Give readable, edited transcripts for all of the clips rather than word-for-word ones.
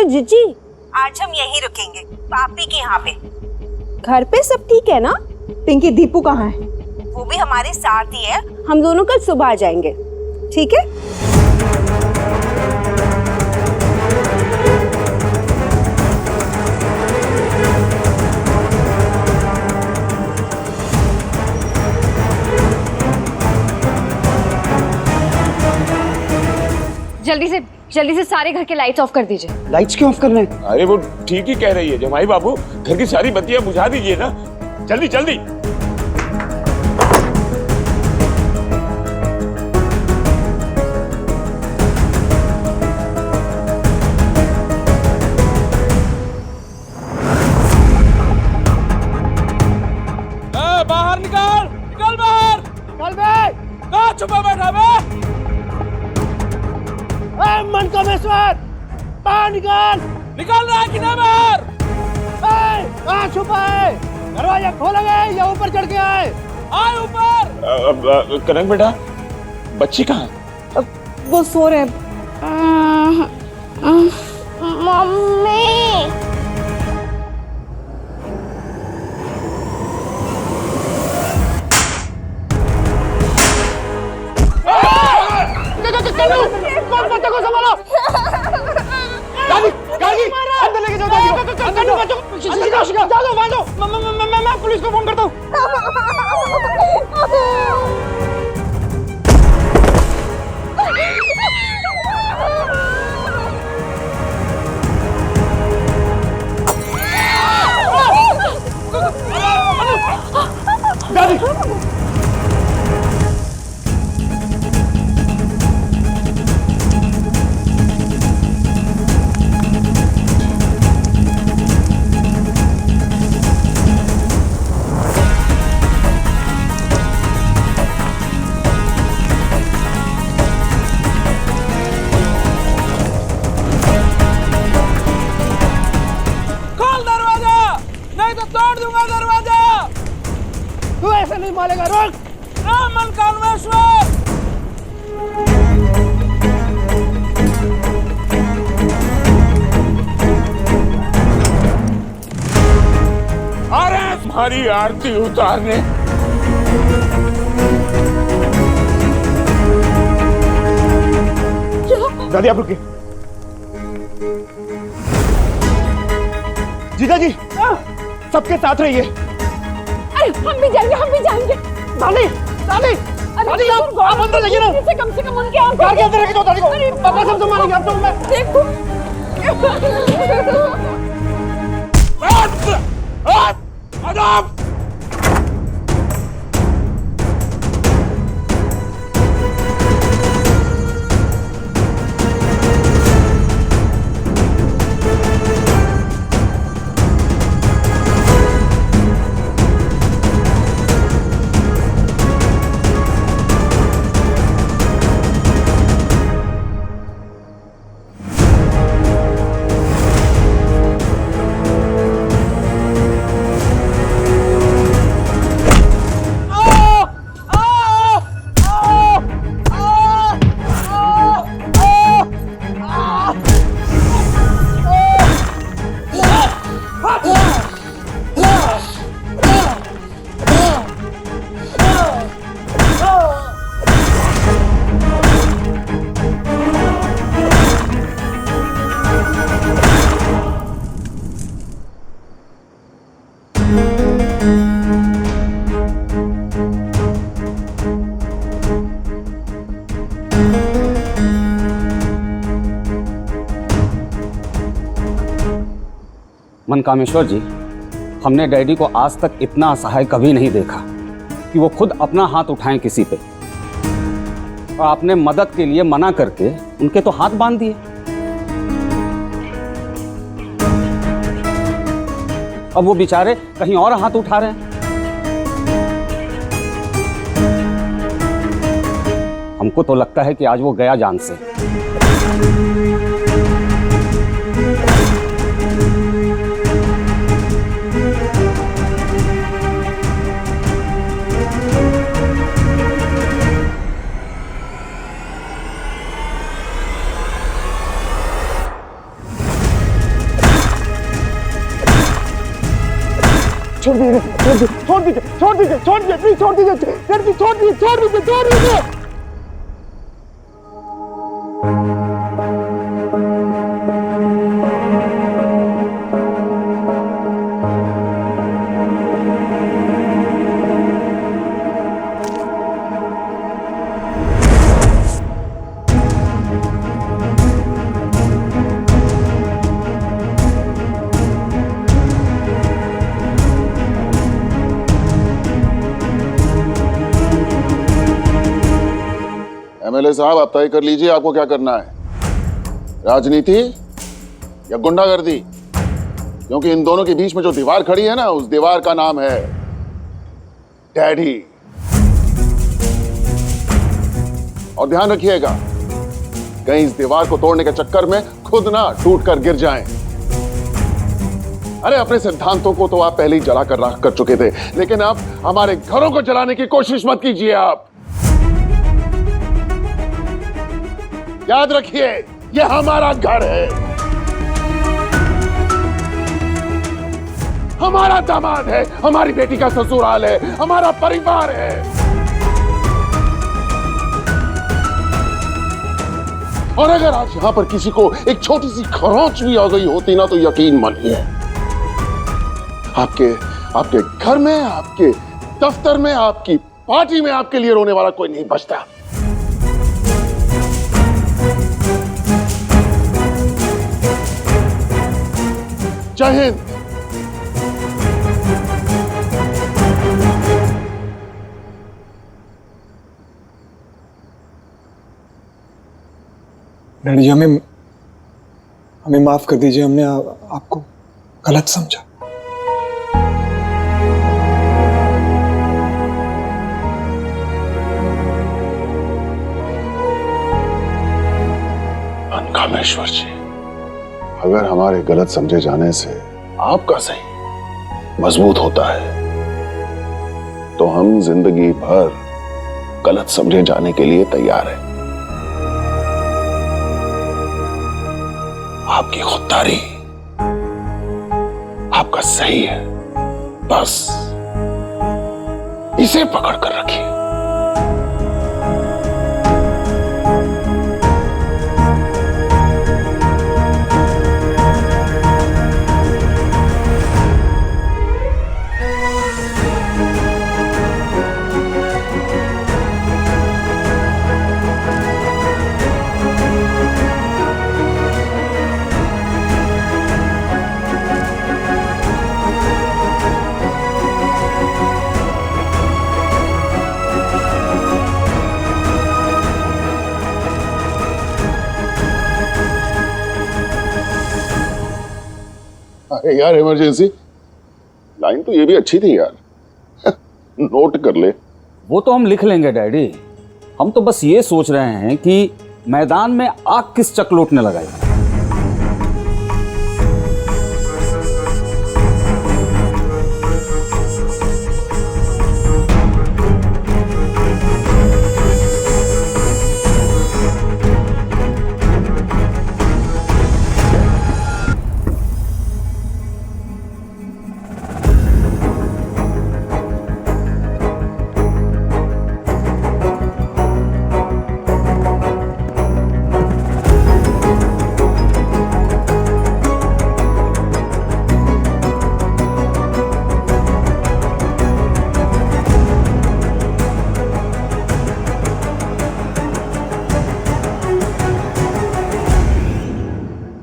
जीजी, आज हम यहीं रुकेंगे, पापी के यहाँ पे। घर पे सब ठीक है ना? पिंकी, दीपू कहाँ है? वो भी हमारे साथ ही है। हम दोनों कल सुबह आ जाएंगे, ठीक है? जल्दी से सारे घर के लाइट्स ऑफ कर दीजिए। लाइट्स क्यों ऑफ कर रहे हैं? अरे वो ठीक ही कह रही है जमाई बाबू, घर की सारी बत्तियां बुझा दीजिए ना, जल्दी जल्दी। बाहर निकल, निकल बाहर, निकल बे, कहाँ छुपा बैठा बे? मनकामेश्वर, बाहर निकल, निकल रहा है कि ना बाहर? कहाँ छुपा है? दरवाजा खोला गया या ऊपर चढ़ के आए? आए ऊपर। कनक बेटा, बच्ची कहाँ? वो सो रहे हैं। मम्मी। कौन बच्चे को संभालो? गाड़ी अंदर लेके जाओ, मैं पुलिस को फोन करता हूँ। तोड़ दूंगा दरवाजा। तू ऐसे नहीं मारेगा, रोक। मनकामेश्वर। आ रहे हैं तुम्हारी आरती उतारने। दादी आप रुकिए। जीजा जी, सबके साथ रहिए। अरे हम भी जाएंगे। दादी, दादी, दादी आप अंदर जाइए ना। कम से कम उनके आंखों कार के अंदर लेके जाओ दादी को। पापा सब संभालेंगे, अब तो मैं देखो। मनकामेश्वर जी, हमने डैडी को आज तक इतना असहाय कभी नहीं देखा कि वो खुद अपना हाथ उठाएं किसी पे। और आपने मदद के लिए मना करके उनके तो हाथ बांध दिए। अब वो बेचारे कहीं और हाथ उठा रहे हैं। हमको तो लगता है कि आज वो गया जान से। छोड़ दीजिए छोड़ दीजिए छोड़ दीजिए छोड़ दीजिए प्लीज छोड़ दीजिए छोड़ दीजिए छोड़ दीजिए छोड़ दीजिए छोड़ दीजिए। एमएलए साहब, आप तय कर लीजिए आपको क्या करना है, राजनीति या गुंडागर्दी? क्योंकि इन दोनों के बीच में जो दीवार खड़ी है ना, उस दीवार का नाम है डैडी। और ध्यान रखिएगा, कहीं इस दीवार को तोड़ने के चक्कर में खुद ना टूट कर गिर जाएं। अरे अपने सिद्धांतों को तो आप पहले ही जला कर राख कर चुके थे, लेकिन अब हमारे घरों को जलाने की कोशिश मत कीजिए आप। याद रखिए, ये हमारा घर है, हमारा दामाद है, हमारी बेटी का ससुराल है, हमारा परिवार है। और अगर आज यहां पर किसी को एक छोटी सी खरोंच भी आ गई होती ना, तो यकीन मानिए आपके घर में, आपके दफ्तर में, आपकी पार्टी में आपके लिए रोने वाला कोई नहीं बचता। जय हिंद। डैडी जी, हमें माफ कर दीजिए, हमने आपको गलत समझा। कामेश्वर जी, अगर हमारे गलत समझे जाने से आपका सही मजबूत होता है, तो हम जिंदगी भर गलत समझे जाने के लिए तैयार हैं। आपकी खुददारी आपका सही है, बस इसे पकड़ कर रखिए। अरे यार, इमरजेंसी लाइन तो ये भी अच्छी थी यार। नोट कर ले। वो तो हम लिख लेंगे डैडी, हम तो बस ये सोच रहे हैं कि मैदान में आग किस चक लौटने लगाई।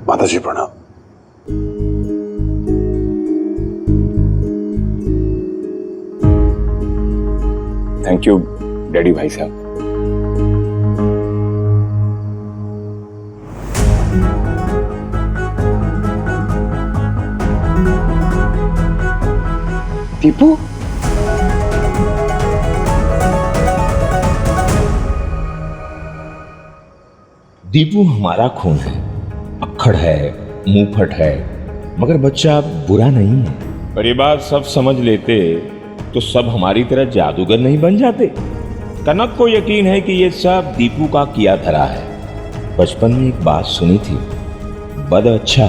माता जी प्रणाम। थैंक यू डैडी भाई साहब। दीपू, दीपू हमारा खून है, अक्खड़ है, मुंहफट है, मगर बच्चा बुरा नहीं है। और ये बात सब समझ लेते तो सब हमारी तरह जादूगर नहीं बन जाते। कनक को यकीन है कि ये सब दीपू का किया धरा है। बचपन में एक बात सुनी थी, बद अच्छा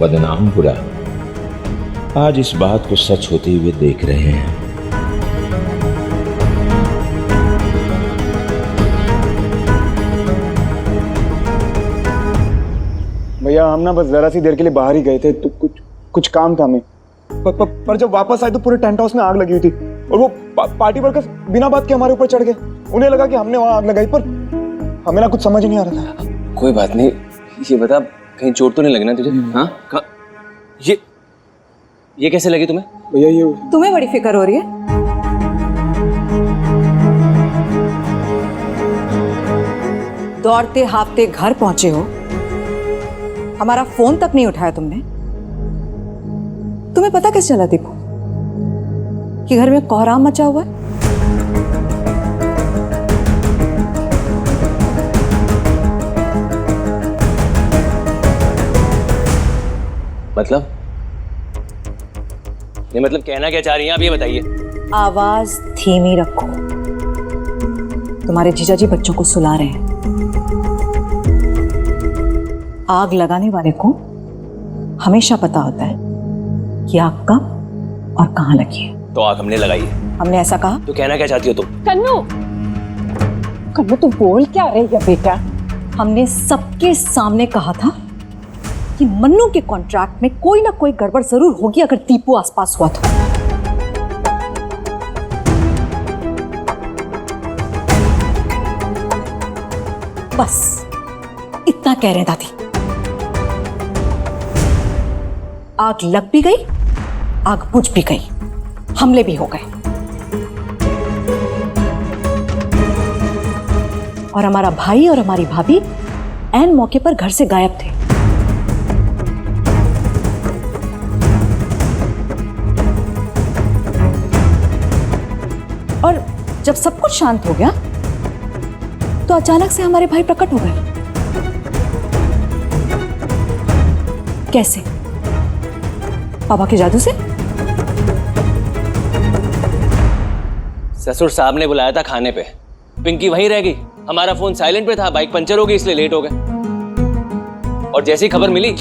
बदनाम बुरा। आज इस बात को सच होते हुए देख रहे हैं। भैया हम ना बस जरा सी देर के लिए बाहर ही गए थे, तो कुछ काम था हमें। पर जब वापस आए तो पूरे टेंट हाउस में आग लगी हुई थी और वो पार्टी वर्कर्स बिना बात के हमारे ऊपर चढ़ गए। उन्हें लगा कि हमने वहां आग लगाई, पर हमें ना कुछ समझ नहीं आ रहा था। कोई बात नहीं, ये बता कहीं चोट तो नहीं लगना तुझे? हाँ, ये कैसे लगी तुम्हें? भैया ये तुम्हें बड़ी फिक्र हो रही है। दौड़ते हाफते घर पहुंचे हो, हमारा फोन तक नहीं उठाया तुमने। तुम्हें पता कैसे चला दीपू कि घर में कोहराम मचा हुआ है? मतलब ये मतलब कहना क्या चाह रही हैं आप, ये बताइए। आवाज धीमी रखो, तुम्हारे जीजाजी बच्चों को सुला रहे हैं। आग लगाने वाले को हमेशा पता होता है कि आग कब और कहां लगी है। तो आग हमने लगाई है। हमने ऐसा कहा? तो कहना क्या चाहती हो तुम? कन्नू तू बोल क्या रही है बेटा? हमने सबके सामने कहा था कि मन्नू के कॉन्ट्रैक्ट में कोई ना कोई गड़बड़ जरूर होगी अगर दीपू आसपास हुआ तो। बस इतना कह रहे दादी। आग लग भी गई, आग बुझ भी गई, हमले भी हो गए और हमारा भाई और हमारी भाभी ऐन मौके पर घर से गायब थे। और जब सब कुछ शांत हो गया तो अचानक से हमारे भाई प्रकट हो गए। कैसे? पापा के जादू से? ससुर साहब ने बुलाया था खाने पे, पिंकी वहीं रह गई, हमारा फोन साइलेंट पे था, बाइक पंचर हो गई इसलिए लेट हो गए। और जैसी खबर मिली।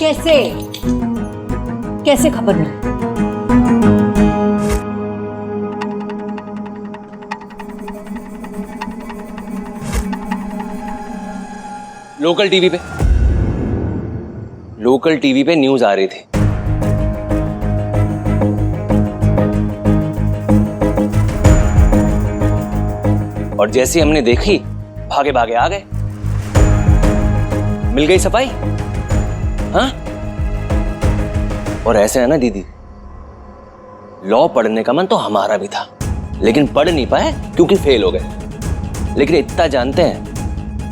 कैसे खबर मिली? लोकल टीवी पे न्यूज आ रही थी। और जैसी हमने देखी भागे भागे आ गए, मिल गई सफाई। हाँ, और ऐसे है ना दीदी, लॉ पढ़ने का मन तो हमारा भी था लेकिन पढ़ नहीं पाए क्योंकि फेल हो गए। लेकिन इतना जानते हैं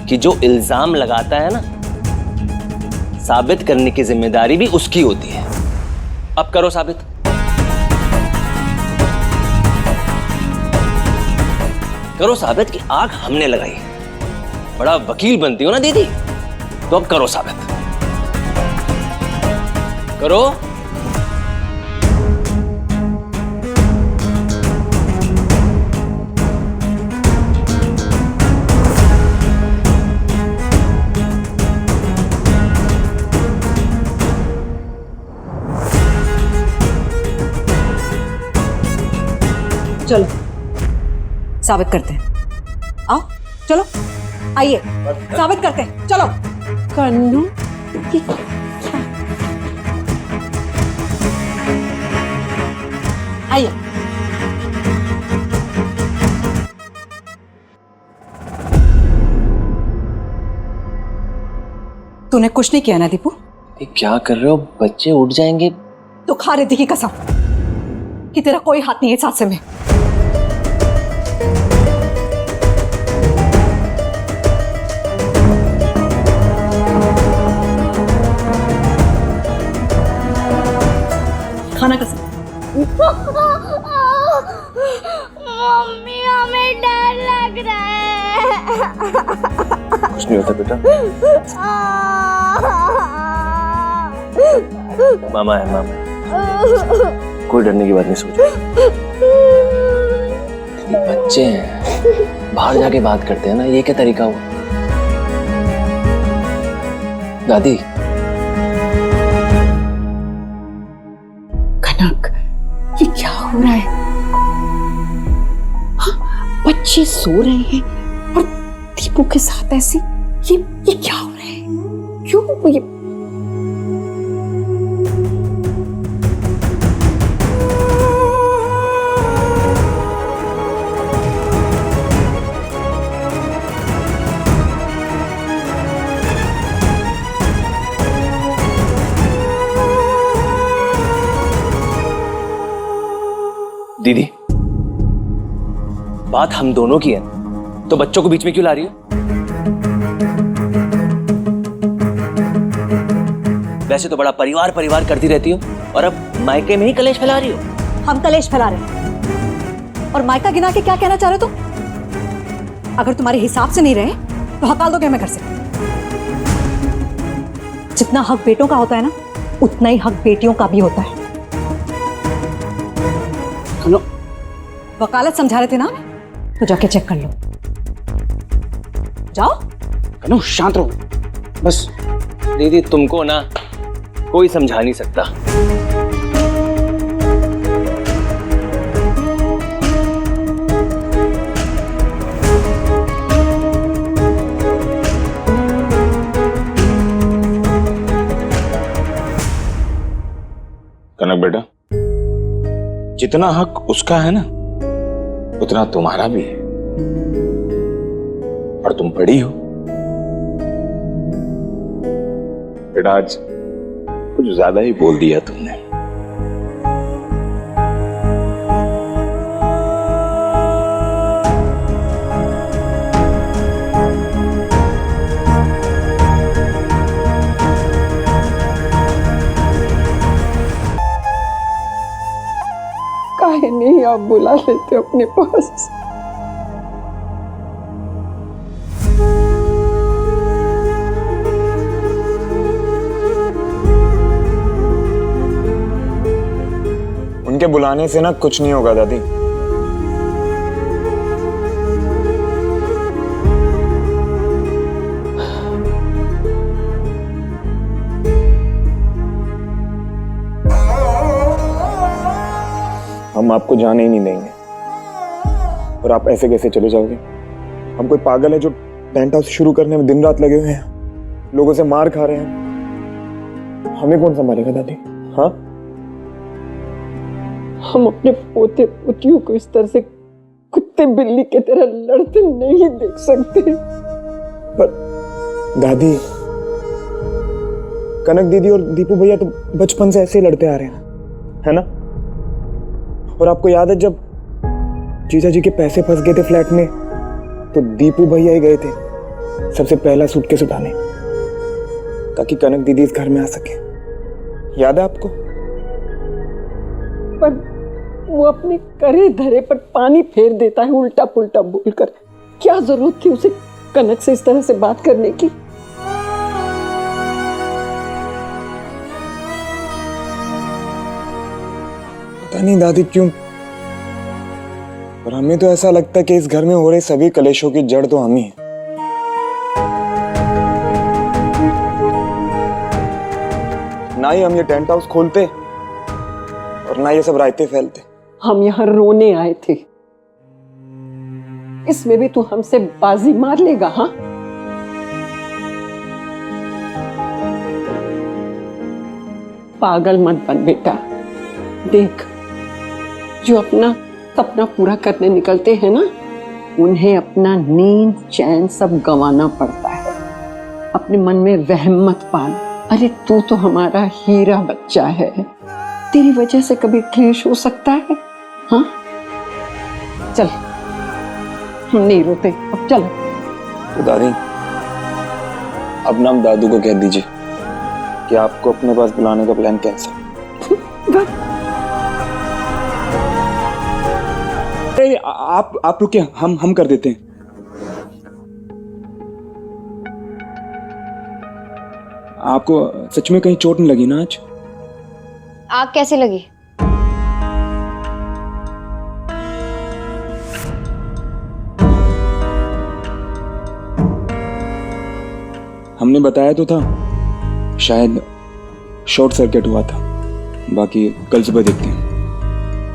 कि जो इल्जाम लगाता है ना, साबित करने की जिम्मेदारी भी उसकी होती है। अब करो साबित। करो साबित कि आग हमने लगाई। बड़ा वकील बनती हो ना दीदी, तो अब करो साबित। करो। चलो साबित करते हैं। आओ चलो, आइए साबित करते हैं। चलो कन्नू, आइए। तूने कुछ नहीं किया ना दीपू? क्या कर रहे हो? बच्चे उठ जाएंगे। तो खा रही थी की कसम कि तेरा कोई हाथ नहीं है इस हादसे में। खाना कसम। मम्मी हमें डर लग रहा है। कुछ नहीं होता बेटा, मामा है, मामा। कोई डरने की बात नहीं, सोचो। बच्चे हैं, बाहर जाके बात करते हैं ना, ये क्या तरीका हुआ? दादी, कनक ये क्या हो रहा है? हाँ, बच्चे सो रहे हैं और दीपू के साथ ऐसी ये क्या हो रहा है? क्यों ये? दीदी, बात हम दोनों की है, तो बच्चों को बीच में क्यों ला रही हो? वैसे तो बड़ा परिवार परिवार करती रहती हो और अब मायके में ही कलेश फैला रही हो। हम कलेश फैला रहे हैं और मायका गिना के क्या कहना चाह रहे हो तुम? अगर तुम्हारे हिसाब से नहीं रहे तो हकाल दो क्या मैं घर से। जितना हक बेटों का होता है ना, उतना ही हक बेटियों का भी होता है। हेलो, वकालत समझा रहे थे ना, तो जाके चेक कर लो। जाओ। कनो शांत रहो बस। दीदी, तुमको ना कोई समझा नहीं सकता। कनक बेटा, जितना हक उसका है ना, उतना तुम्हारा भी है। और तुम बड़ी हो। बेटा, आज कुछ ज्यादा ही बोल दिया तुमने। काहे नहीं आप बुला लेते अपने पास? उनके बुलाने से ना कुछ नहीं होगा दादी। हम आपको जाने ही नहीं देंगे। और आप ऐसे कैसे चले जाओगे? हम कोई पागल है जो टेंट हाउस शुरू करने में दिन रात लगे हुए हैं, लोगों से मार खा रहे हैं। हमें कौन संभालेगा दादी? हाँ, हम अपने पोते पोतियों को इस तरह से कुत्ते बिल्ली की तरह लड़ते नहीं देख सकते। पर दादी, कनक दीदी और दीपू भैया तो बचपन से ऐसे ही लड़ते आ रहे हैं, है ना? और आपको याद है जब जीजा जी के पैसे फंस गए थे फ्लैट में, तो दीपू भैया ही गए थे सबसे पहला सूटकेस उठाने, ताकि कनक दीदी इस घर में आ सके। याद है आपको? पर वो अपने करे धरे पर पानी फेर देता है उल्टा पुल्टा बोलकर। क्या जरूरत थी उसे कनक से इस तरह से बात करने की? पता नहीं दादी क्यों, पर हमें तो ऐसा लगता है कि इस घर में हो रहे सभी कलेशों की जड़ तो हम ही हैं। ना ही हम ये टेंट हाउस खोलते और ना ये सब रायते फैलते। हम यहाँ रोने आए थे, इसमें भी तू हमसे बाजी मार लेगा? हाँ, पागल मत बन बेटा। देख, जो अपना सपना पूरा करने निकलते हैं ना, उन्हें अपना नींद चैन सब गंवाना पड़ता है। अपने मन में वहम मत पाल। अरे तू तो हमारा हीरा बच्चा है, तेरी वजह से कभी क्लेश हो सकता है? हाँ, चल, हम नहीं रोते, अब चल। तो दादी, अब नाम दादू को कह दीजिए कि आपको अपने पास बुलाने का प्लान कैंसिल। आप रुकिए, हम कर देते हैं। आपको सच में कहीं चोट नहीं लगी ना आज? आग कैसे लगी? हमने बताया तो था, शायद शॉर्ट सर्किट हुआ था। बाकी कल सुबह देखते हैं।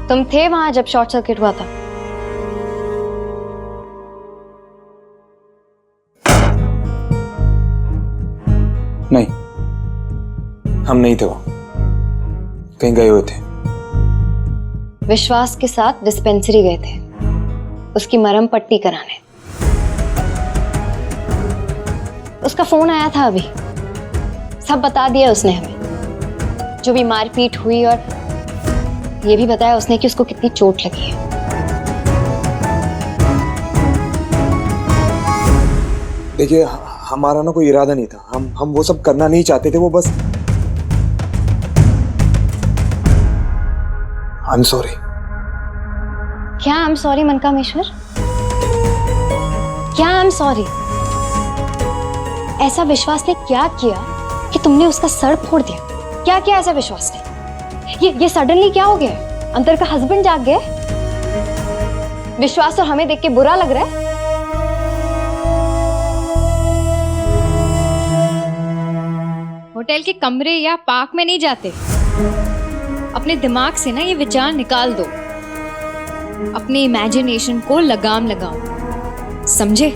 तुम थे वहां जब शॉर्ट सर्किट हुआ था? नहीं, हम नहीं थे वहां, कहीं गए हुए थे। विश्वास के साथ डिस्पेंसरी गए थे उसकी मरहम पट्टी कराने। उसका फोन आया था अभी, सब बता दिया उसने हमें, जो भी मारपीट हुई, और ये भी बताया उसने कि उसको कितनी चोट लगी है। देखिए, हमारा ना कोई इरादा नहीं था, हम वो सब करना नहीं चाहते थे, वो बस। I am sorry. क्या आई एम सॉरी मनकामेश्वर? क्या आई एम सॉरी? ऐसा विश्वास ने क्या किया कि तुमने उसका सर फोड़ दिया? क्या किया ऐसा विश्वास ने? ये सडनली क्या हो गया? अंतर का हस्बैंड जाग गए? विश्वास और हमें देख के बुरा लग रहा है? होटल के कमरे या पार्क में नहीं जाते। अपने दिमाग से ना ये विचार निकाल दो, अपने इमेजिनेशन को लगाम लगाओ, समझे?